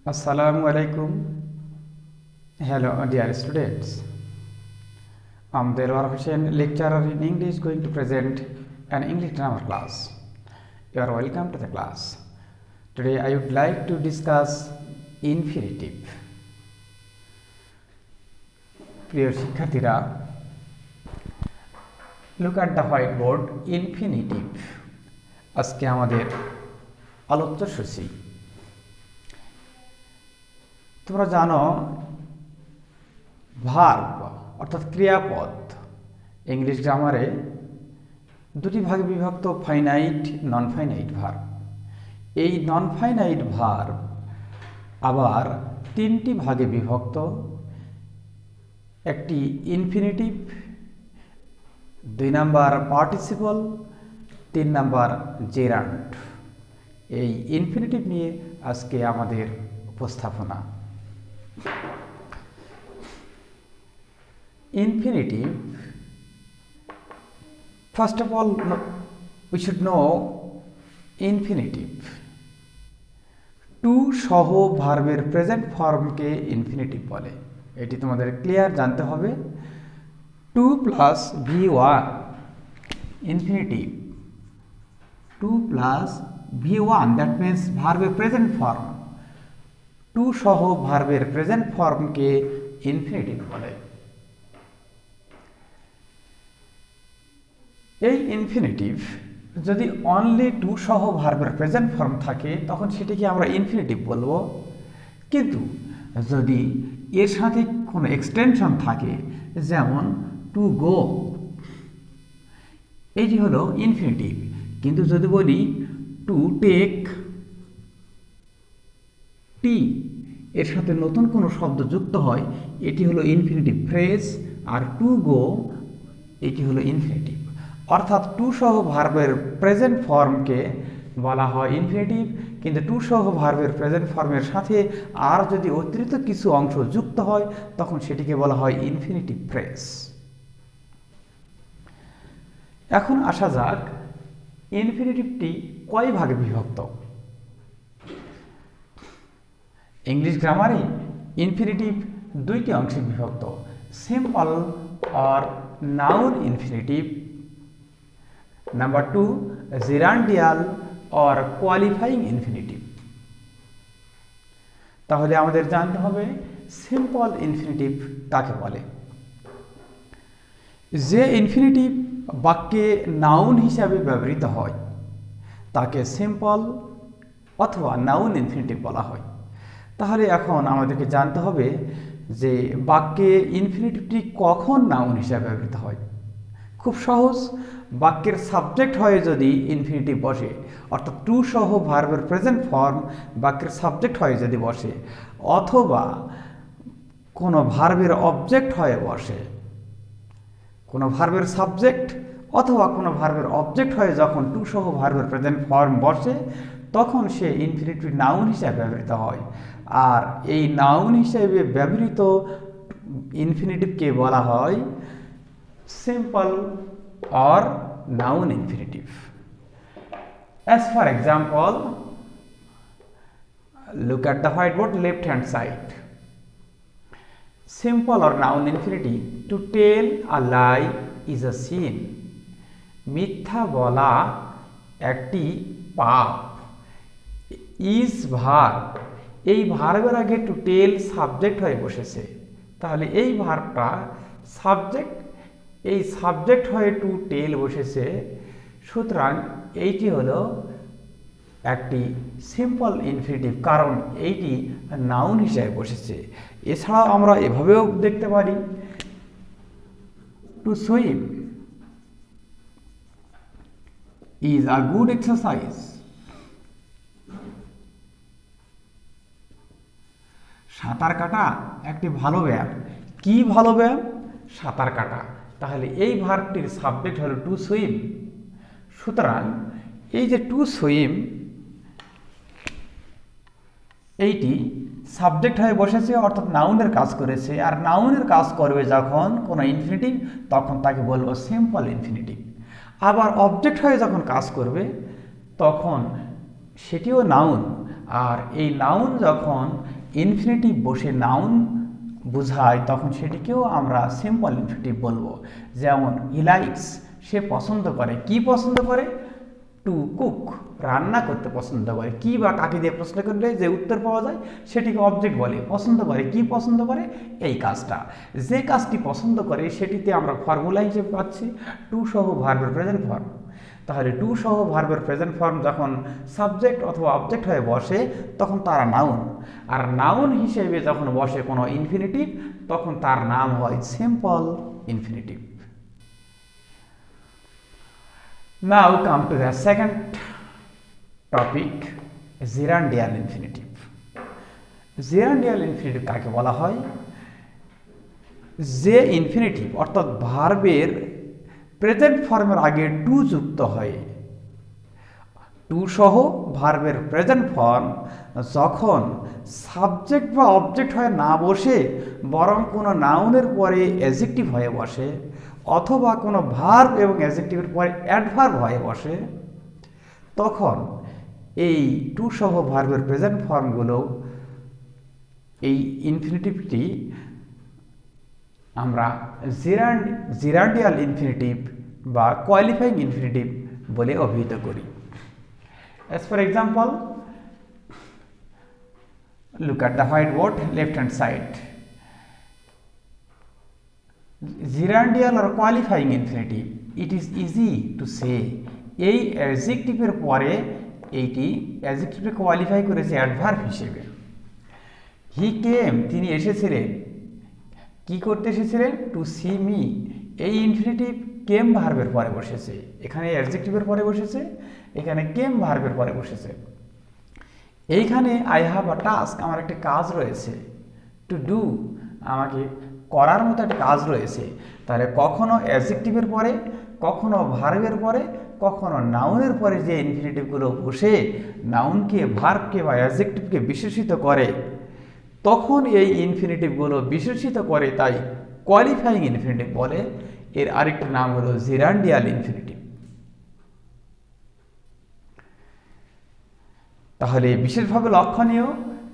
Assalamu alaikum. Hello, dear students. I'm Delwar Hussain, lecturer in English, going to present an English grammar class. You are welcome to the class. Today, I would like to discuss infinitive. প্রিয় শিক্ষার্থীরা, look at the whiteboard. Infinitive আজকে আমাদের আলোচ্য সূচি। তোমরা জানো verb অর্থাৎ ক্রিয়াপদ ইংলিশ গ্রামারে দুটি ভাগে বিভক্ত, ফাইনাইট, নন ফাইনাইট ভার্ব। এই নন ফাইনাইট ভার্ব আবার তিনটি ভাগে বিভক্ত, একটি infinitive, 2 number participle, 3 number gerund. এই ইনফিনিটিভ নিয়ে আজকে আমাদের উপস্থাপনা। Infinitive, first of all we should know infinitive. To সহ ভার্বের প্রেজেন্ট ফর্মকে ইনফিনিটিভ বলে, এটি তোমাদের ক্লিয়ার জানতে হবে। To plus V1 infinitive, to plus V1 that means ভার্বের প্রেজেন্ট ফর্ম। টু সহ ভার্বের প্রেজেন্ট ফর্মকে ইনফিনিটিভ বলে। এই ইনফিনিটিভ যদি অনলি টু সহ ভার্বের প্রেজেন্ট ফর্ম থাকে তখন সেটিকে আমরা ইনফিনিটিভ বলবো, কিন্তু যদি এর সাথে কোনো এক্সটেনশন থাকে, যেমন টু গো, এটি হলো ইনফিনিটিভ। কিন্তু যদি বলি টু টেক টি, এর সাথে নতুন কোনো শব্দ যুক্ত হয়, এটি হলো ইনফিনিটিভ ফ্রেজ। আর টু গো, এটি হলো ইনফিনিটিভ। অর্থাৎ টু সহ ভার্বের প্রেজেন্ট ফর্মকে বলা হয় ইনফিনিটিভ, কিন্তু টু সহ ভার্বের প্রেজেন্ট ফর্মের সাথে আর যদি অতিরিক্ত কিছু অংশ যুক্ত হয় তখন সেটিকে বলা হয় ইনফিনিটিভ ফ্রেজ। এখন আসা যাক ইনফিনিটিভটি কয় ভাগে বিভক্ত। ইংলিশ গ্রামারে ইনফিনিটিভ দুইটি অংশে বিভক্ত, simple or noun infinitive, number 2 gerundial or qualifying infinitive. তাহলে আমাদের জানতে হবে সিম্পল ইনফিনিটিভ কাকে বলে। যে ইনফিনিটিভ বাক্যে নাউন হিসাবে ব্যবহৃত হয় তাকে সিম্পল অথবা নাউন ইনফিনিটিভ বলা হয়। তাহলে এখন আমাদেরকে জানতে হবে যে বাক্যে ইনফিনিটিভটি কখন নাউন হিসাবে ব্যবহৃত হয়। খুব সহজ, বাক্যের সাবজেক্ট হয়ে যদি ইনফিনিটিভ বসে, অর্থাৎ টু সহ ভার্বের প্রেজেন্ট ফর্ম বাক্যের সাবজেক্ট হয়ে যদি বসে, অথবা কোনো ভার্বের অবজেক্ট হয়ে বসে, কোনো ভার্বের সাবজেক্ট অথবা কোনো ভার্বের অবজেক্ট হয়ে যখন টু সহ ভার্বের প্রেজেন্ট ফর্ম বসে তখন সে ইনফিনিটিভ নাউন হিসাবে ব্যবহৃত হয়। আর এই নাউন হিসেবে ব্যবহৃত ইনফিনিটিভকে বলা হয় simple or noun infinitive. As for example, look at the whiteboard left hand side. Simple or noun infinitive, to tell a lie is a sin. মিথ্যা বলা একটি পাপ। ইজ ভার্ব, এই ভার্বের আগে টু টেল সাবজেক্ট হয়ে বসেছে, তাহলে এই ভার্বটা সাবজেক্ট, এই সাবজেক্ট হয়ে টু টেল বসেছে, সুতরাং এইটি হলো একটি সিম্পল ইনফিনিটিভ, কারণ এইটি নাউন হিসেবে বসেছে। এছাড়াও আমরা এভাবেও দেখতে পারি, to swim is a good exercise. সাঁতার কাটা একটি ভালো ব্যায়াম। কি ভালো ব্যায়াম? সাঁতার কাটা। তাহলে এই ভার্বটির সাবজেক্ট হলো টু সুইম। সুতরাং এই যে টু সুইম, এইটি সাবজেক্ট হয়ে বসেছে, অর্থাৎ নাউনের কাজ করেছে। আর নাউনের কাজ করবে যখন কোনো ইনফিনিটিভ, তখন তাকে বলবো সিম্পল ইনফিনিটিভ। আবার অবজেক্ট হয়ে যখন কাজ করবে তখন সেটিও নাউন, আর এই নাউন যখন ইনফিনিটিভ বসে নাউন বোঝায় তখন সেটিকেও আমরা সিম্পল ইনফিনিটিভ বলবো। যেমন হি লাইকস, সে পছন্দ করে। কি পছন্দ করে? টু কুক, রান্না করতে পছন্দ করে। কি বা কাকে দিয়ে প্রশ্ন করলে যে উত্তর পাওয়া যায় সেটিকে অবজেক্ট বলে। পছন্দ করে, কি পছন্দ করে? এই কাজটা। যে কাজটি পছন্দ করে সেটিতে আমরা ফর্মুলা হিসেবে পাচ্ছি টু সহ ভার্বের প্রেজেন্ট ফর্ম। তাহলে টু সহ ভার্বের প্রেজেন্ট ফর্ম যখন সাবজেক্ট অথবা অবজেক্ট হয়ে বসে তখন তারা নাউন, আর নাউন হিসেবে যখন বসে কোনো ইনফিনিটিভ তখন তার নাম হয় simple infinitive. Now come to the second topic, gerundial infinitive. gerundial infinitive কাকে বলা হয়? যে ইনফিনিটিভ অর্থাৎ ভার্বের প্রেজেন্ট ফর্মের আগে টু যুক্ত হয়। টু সহ ভার্বের প্রেজেন্ট ফর্ম যখন সাবজেক্ট বা অবজেক্ট হয়ে না বসে বরং কোনো নাউনের পরে অ্যাডজেক্টিভ হয়ে বসে অথবা কোনো ভার্ব এবং অ্যাডজেক্টিভের পরে অ্যাডভার্ব হয়ে বসে তখন এই টু সহ ভার্বের প্রেজেন্ট ফর্মগুলো এই ইনফিনিটিভটি আমরা জিরান্ডিয়াল ইনফিনিটিভ বা কোয়ালিফাইং ইনফিনিটিভ বলে অভিহিত করি। As for example, look at the whiteboard left hand side. Gerundial or qualifying infinitive, it is easy to say এই অ্যাডজেক্টিভের পরে এইটি অ্যাডজেক্টিভকে কোয়ালিফাই করেছে অ্যাডভার্ব হিসেবে। হি কেম, তিনি এসেছিলেন। কি করতে এসেছিলেন? To see me. এই ইনফিনিটিভ কেম ভার্বের পরে বসেছে, এখানে অ্যাডজেক্টিভের পরে বসেছে, এখানে কেম ভার্বের পরে বসেছে। এইখানে আই হ্যাভ আ টাস্ক, আমার একটা কাজ রয়েছে। টু ডু, আমাকে করার মতো একটা কাজ রয়েছে। তাহলে কখনো অ্যাডজেক্টিভের পরে, কখনো ভার্বের পরে, কখনো নাউনের পরে যে ইনফিনিটিভগুলো বসে নাউনকে, ভার্বকে বা অ্যাডজেক্টিভকে বিশেষিত করে তখন এই ইনফিনিটিভগুলো বিশেষিত করে, তাই কোয়ালিফাইং ইনফিনিটিভ বলে। এর আরেকটি নাম হলো জিরান্ডিয়াল ইনফিনিটিভ। তাহলে বিশেষভাবে লক্ষণীয়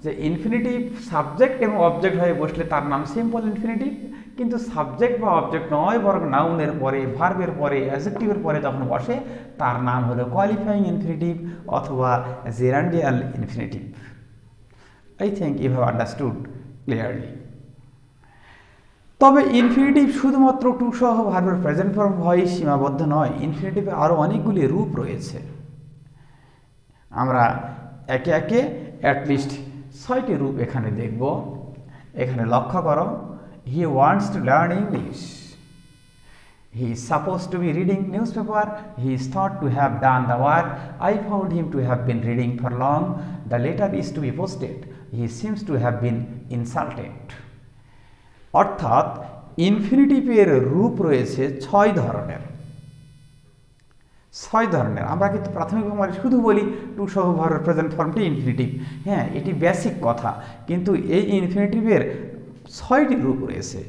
যে ইনফিনিটিভ সাবজেক্ট এবং অবজেক্ট হয়ে বসলে তার নাম সিম্পল ইনফিনিটিভ, কিন্তু সাবজেক্ট বা অবজেক্ট নয় বরং নাউনের পরে, ভার্বের পরে, অ্যাডজেক্টিভের পরে যখন বসে তার নাম হলো কোয়ালিফাইং ইনফিনিটিভ অথবা gerundial infinitive. I think you have understood clearly. তবে ইনফিনিটিভ শুধুমাত্র টু সহ ভার্বের প্রেজেন্ট ফর্ম হয় সীমাবদ্ধ নয়। ইনফিনিটিভে আরও অনেকগুলি রূপ রয়েছে। আমরা একে একে অ্যাটলিস্ট 6টি রূপ এখানে দেখব। এখানে লক্ষ্য করো, he wants to learn English, he is suppose to be reading news paper, he is thought to have done the work, I found him to have been reading for long, the letter is to be posted, he seems to have been insulted. অর্থাৎ ইনফিনিটিভের রূপ রয়েছে 6 ধরনের। আমরা কিন্তু প্রাথমিকভাবে শুধু বলি টু সহ ভার্বের প্রেজেন্ট ফর্মটি ইনফিনিটিভ। হ্যাঁ, এটি বেসিক কথা, কিন্তু এই ইনফিনিটিভের 6টি রূপ রয়েছে।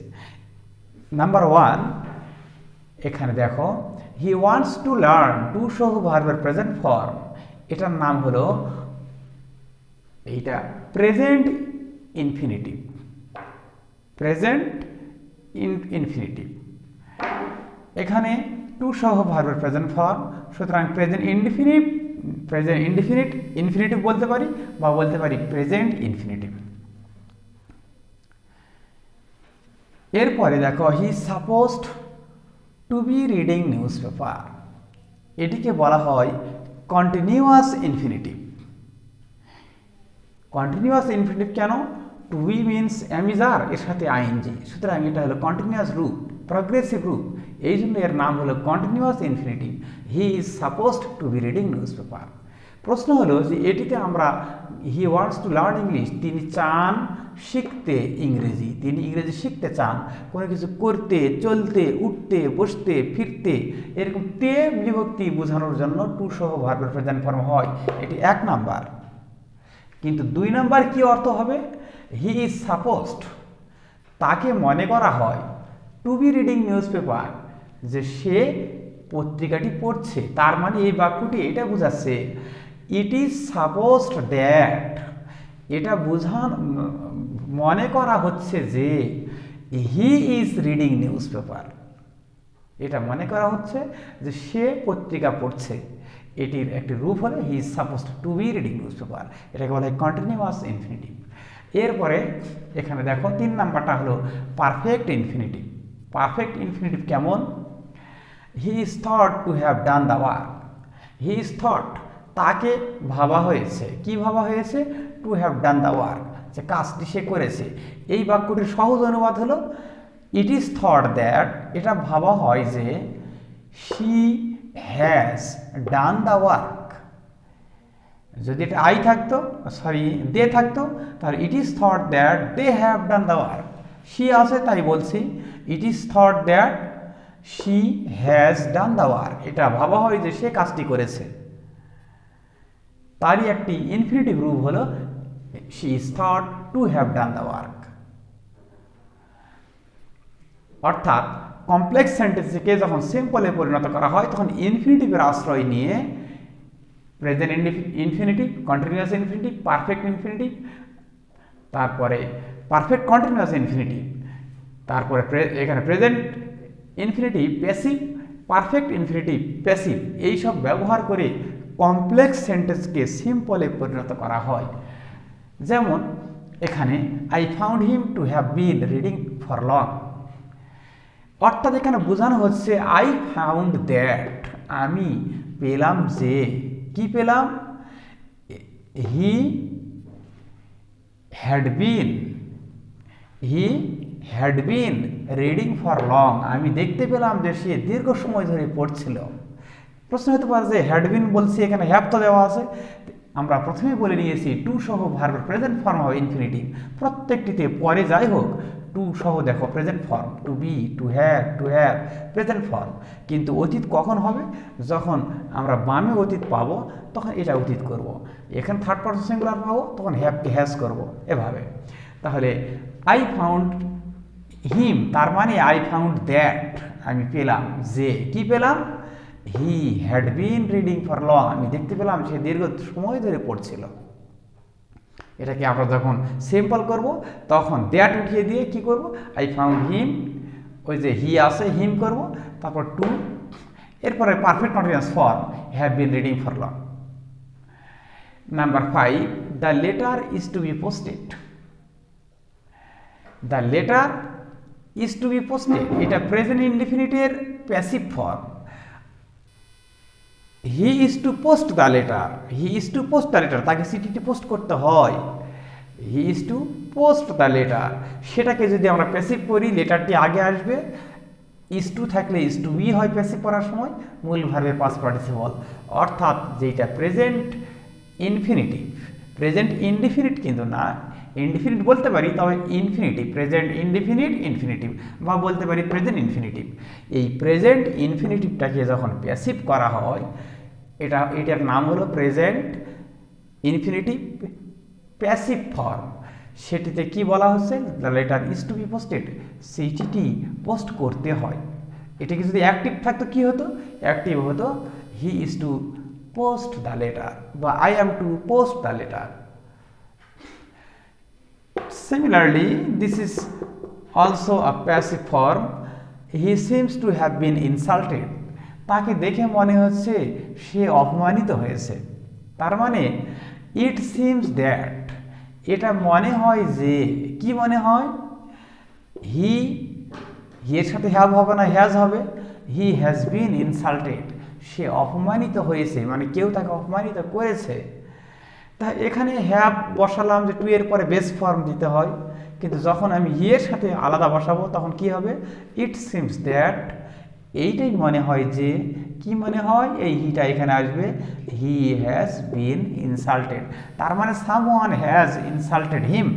নাম্বার 1, এখানে দেখো, he wants to learn, to সহ ভার্বের প্রেজেন্ট ফর্ম, এটার নাম হলো এইটা প্রেজেন্ট ইনফিনিটিভ। প্রেজেন্ট ইনফিনিটিভ এখানে টু সহ ভার্বের প্রেজেন্ট ফর্ম, সুতরাং প্রেজেন্ট ইনডিফিনিট ইনফিনিটিভ বলতে পারি বা বলতে পারি প্রেজেন্ট ইনফিনিটিভ। এরপরে দেখো, he supposed to be reading news paper, এটিকে বলা হয় কন্টিনিউয়াস ইনফিনিটিভ। কন্টিনিউয়াস ইনফিনিটিভ কেন? টু বি মিনস অ্যামিজার, এর সাথে আইএনজি, সুতরাং এটা হলো কন্টিনিউয়াস রূপ, প্রগ্রেসিভ রূপ, এই জন্য এর নাম হলো continuous infinitive. He is supposed to be reading news paper. প্রশ্ন হলো যে এটিতে আমরা হি ওয়ান্টস টু লার্ন ইংলিশ, তিনি চান শিখতে ইংরেজি, তিনি ইংরেজি শিখতে চান। কোনো কিছু করতে, চলতে, উঠতে, বসতে, ফিরতে, এরকম তে বিভক্তি বোঝানোর জন্য টু সহ ভার্বের প্রেজেন্ট ফর্ম হয়, এটি 1 নাম্বার। কিন্তু 2 নাম্বার কি অর্থ হবে? হি ইজ সাপোজড, তাকে মনে করা হয়, to be reading news paper, যে সে পত্রিকাটি পড়ছে। তার মানে এই বাক্যটি এটা বোঝাচ্ছে ইট ইজ সাপোজড দ্যাট এটা মনে করা হচ্ছে যে he is reading news paper, এটা মনে করা হচ্ছে যে সে পত্রিকা পড়ছে। এটির একটি রূপ হলো he is supposed to be reading news paper, এটাকে বলা হয় কন্টিনিউয়াস ইনফিনিটিভ। এরপরে এখানে দেখো 3 নাম্বারটা হলো পারফেক্ট ইনফিনিটিভ। পারফেক্ট ইনফিনিটিভ কেমন? হি is thought to have done the work. He is thought, তাকে ভাবা হয়েছে। কি ভাবা হয়েছে? Two have done the work, যে কাজটি সে করেছে। এই বাক্যটির সহজ অনুবাদ হলো ইট ইজ থট দ্যাট, এটা ভাবা হয় যে she has done the work. যদি এটা আই থাকতো, সরি দে থাকতো, তাহলে it is thought that they have done the work. She আছে তাই বলছি, it is thought that she has done the work, এটা ভাবা হয় যে সে কাজটি করেছে। তারই একটি ইনফিনিটিভ রূপ হলো she is thought to have done the work. অর্থাৎ কমপ্লেক্স সেন্টেন্সকে যখন সিম্পলে পরিণত করা হয় তখন ইনফিনিটিভের আশ্রয় নিয়ে present infinitive, continuous infinitive, perfect infinitive, তারপরে পারফেক্ট কন্টিনিউয়াস ইনফিনিটিভ, তারপরে এখানে present infinitive passive, perfect infinitive passive, এইসব ব্যবহার করে কমপ্লেক্স সেন্টেন্সকে সিম্পলে পরিণত করা হয়। যেমন এখানে I found him to have been reading for long. অর্থাৎ এখানে বোঝানো হচ্ছে আই ফাউন্ড দ্যাট, আমি পেলাম যে, কি পেলাম? He had been reading for long, আমি দেখতে পেলাম যে সে দীর্ঘ সময় ধরে পড়ছিল। প্রশ্ন হতে পারে যে হ্যাড বিন বলছি, এখানে হ্যাভ তো দেওয়া আছে। আমরা প্রথমে বলে নিয়েছি টু সহ ভার্বের প্রেজেন্ট ফর্ম হবে ইনফিনিটিভ, প্রত্যেকটিতে পরে যাই হোক টু সহ দেখো present form, to be, to have present form. কিন্তু অতীত কখন হবে? যখন আমরা বামে অতীত পাবো তখন এটা অতীত করব। এখানে থার্ড পারসন সিঙ্গুলার পাবো তখন হ্যাভকে হ্যাজ করব, এভাবে। তাহলে আই ফাউন্ড হিম, তার মানে আই ফাউন্ড দ্যাট, আমি পেলাম যে, কি পেলাম? He had been reading for long, আমি দেখতে পেলাম সে দীর্ঘ সময় ধরে পড়ছিল। এটাকে আমরা যখন সিম্পল করব তখন দ্যাট উঠিয়ে দিয়ে কি করব? আই ফাউন্ড হিম, ওই যে হি আছে হিম করব, তারপর টু, এরপরে perfect continuous form have been reading for long. Number 5, the letter is to be posted. The letter is to be posted, এটা প্রেজেন্ট ইনডিফিনিটের passive form. He is to post the letter, he is to post the letter, তাকে চিঠিটি post করতে হয়। He is to post the letter, সেটাকে যদি আমরা passive করি লেটারটি আগে আসবে, ইজ টু থাকলে ইজ টু বি হয় প্যাসিভ করার সময়, মূল ভার্বের পাস্ট পার্টিসিপল। অর্থাৎ যেটা প্রেজেন্ট ইনফিনিটিভ, প্রেজেন্ট ইনডিফিনিট কিন্তু না, ইনডিফিনিট বলতে পারি, তবে ইনফিনিটিভ, প্রেজেন্ট ইনডিফিনিট ইনফিনিটিভ, বা বলতে পারি প্রেজেন্ট ইনফিনিটিভ। এই প্রেজেন্ট ইনফিনিটিভটাকে যখন প্যাসিভ করা হয়, এটার নাম হলো প্রেজেন্ট ইনফিনিটিভ প্যাসিভ ফর্ম। সেটিতে কি বলা হচ্ছে? The letter is to be posted, চিঠিটি পোস্ট করতে হয়। এটাকে যদি অ্যাক্টিভ থাকতো কি হতো? অ্যাক্টিভ হতো he is to post the letter, বা I am to post the letter. Similarly, this is also a passive form. He seems to have been insulted. তাকে দেখে মনে হচ্ছে সে অপমানিত হয়েছে। তার মানে it seems that, এটা মনে হয় যে, কি মনে হয়? হি, এর সাথে হ্যাভ হবে না, হ্যাজ হবে। হি হ্যাজ বিন ইনসাল্টেড, সে অপমানিত হয়েছে, মানে কেউ তাকে অপমানিত করেছে। তা এখানে হ্যাভ বসালাম যে টু এর পরে বেস ফর্ম দিতে হয়, কিন্তু যখন আমি এর সাথে আলাদা বসাবো তখন কি হবে? ইট সিমস দ্যাট, এইটাই মনে হয় যে, কি মনে হয়? এই হিটা এখানে আসবে, হি হ্যাজ বিন ইনসাল্টেড, তার মানে সামওয়ান হ্যাজ ইনসাল্টেড হিম,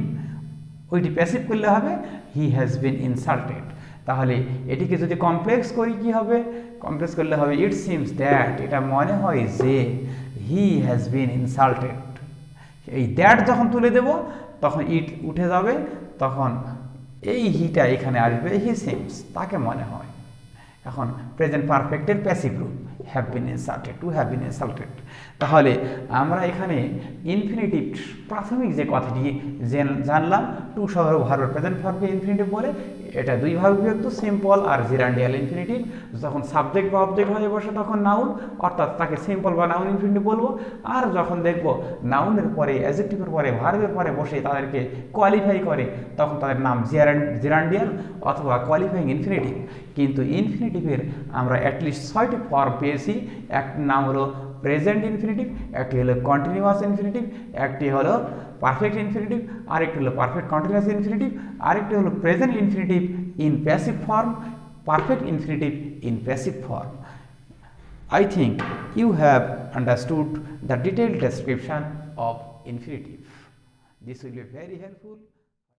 ওইটি প্যাসিভ করলে হবে হি হ্যাজ বিন ইনসাল্টেড। তাহলে এটিকে যদি কমপ্লেক্স করি কি হবে? কমপ্লেক্স করলে হবে ইট সিমস দ্যাট, এটা মনে হয় যে হি হ্যাজ বিন ইনসাল্টেড। এই দ্যাট যখন তুলে দেব তখন ইট উঠে যাবে, তখন এই হিটা এখানে আসবে, হি সিমস, তাকে মনে হয়। এখন প্রেজেন্ট পারফেক্টের প্যাসিভ রূপ, have been insulted, two have been insulted. তাহলে আমরা এখানে ইনফিনিটিভ প্রাথমিক যে কথাটি জানলাম, টু সহ ভার্ব প্রেজেন্ট ফর্মকে ইনফিনিটিভ বলে। এটা দুই ভাগে বিভক্ত, সিম্পল আর জিরান্ডিয়াল ইনফিনিটিভ। যখন সাবজেক্ট বা অবজেক্ট হয়ে বসে তখন নাউন, অর্থাৎ তাকে সিম্পল বা নাউন ইনফিনিটিভ বলবো। আর যখন দেখব নাউনের পরে, অ্যাডজেক্টিভের পরে, ভার্বের পরে বসে তাদেরকে কোয়ালিফাই করে, তখন তাদের নাম জিরান্ডিয়াল অথবা কোয়ালিফাইং ইনফিনিটিভ। কিন্তু ইনফিনিটিভের আমরা অ্যাটলিস্ট 6টি ফর্ম পেয়েছি। একটি নাম হলো প্রেজেন্ট ইনফিনিটিভ, একটি হলো কন্টিনিউয়াস ইনফিনিটিভ, একটি হলো পারফেক্ট ইনফিনিটিভ, আরেকটি হলো পারফেক্ট কন্টিনিউয়াস ইনফিনিটিভ, আরেকটি হলো present infinitive in passive form, perfect infinitive in passive form. I think you have understood the detailed description of infinitive. This will be very helpful